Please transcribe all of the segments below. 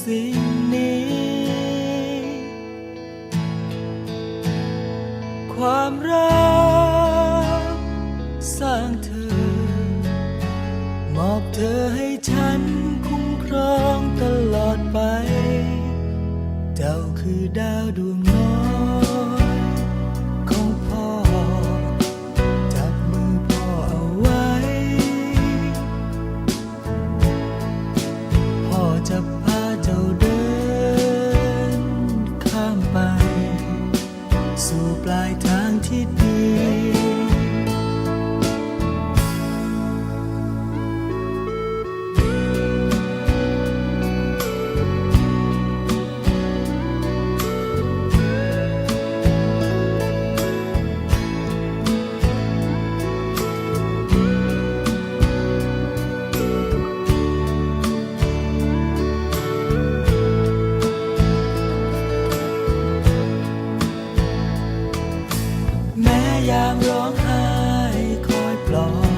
สิ่งนี้ความรักสร้างเธอมอบเธอให้ฉันคุ้มครองตลอดไปเจ้าคือดาวดวงน้อยของพ่อจับมือพ่อเอาไว้พ่อจะพาเจ้าเดินข้ามไปสู่ปลายทางที่ดียามร้องไห้คอยปลอบ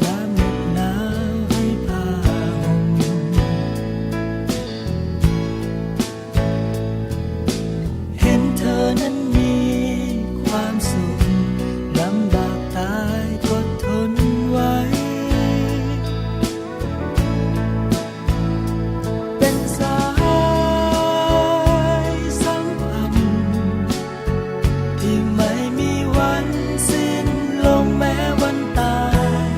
ยามเหน็บหนาวให้ผ้าห่มเห็นเธอนั้นมีความสุขลำบากตายก็ทนไว้เป็นสายสัมพันธ์ที่ไม่มีวันสิ้นลงแม้วันตาย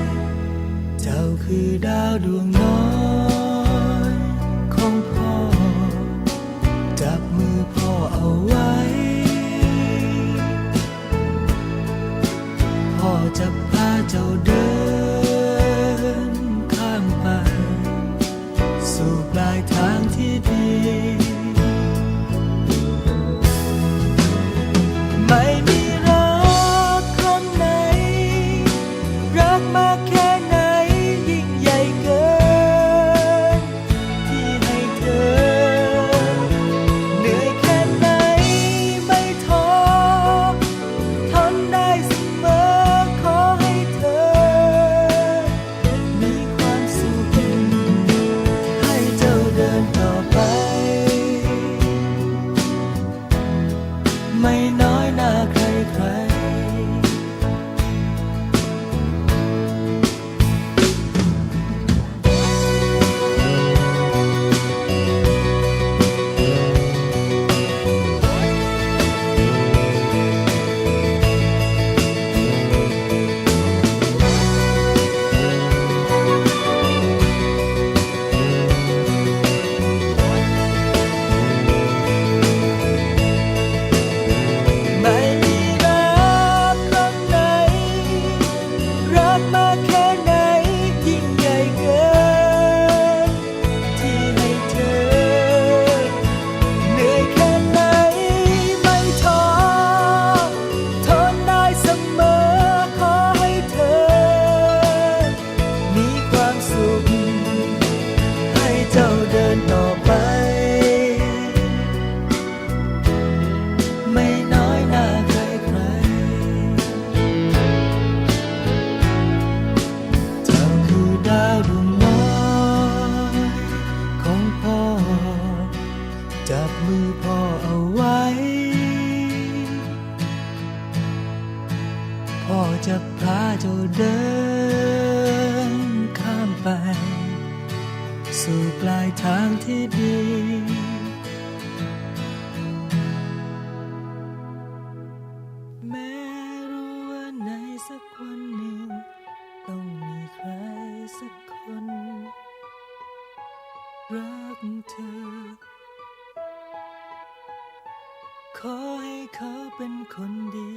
เจ้าคือดาวดวงน้อยของพ่อจับมือพ่อเอาไว้พ่อจะพาเจ้าเดินข้ามไปสู่ปลายทางที่ดีไม่มีรักคนไหนรักมากแค่ไหนยิ่งใหญ่เกินที่ให้เธอเหนื่อยแค่ไหนไม่ท้อทนได้เสมอขอให้เธอมีความสุขให้เจ้าเดินต่อไปไม่น้อยหน้าใครไม่มีรักคนไหนรักมากแค่ไหนยิ่งใหญ่เกินที่ให้เธอเหนื่อยแค่ไหนไม่ท้อทนได้เสมอขอให้เธอมีความสุขให้เจ้าเดินต่อไปไม่น้อยหน้าใครเจ้าคือดาวดวงน้อยของพ่อจับมือพ่อเอาไว้พ่อจะพาเจ้าเดินข้ามไปสู่ปลายทางที่ดีแม้รู้ว่าในสักวันหนึ่งต้องมีใครสักคนรักเธอขอให้เขาเป็นคนดี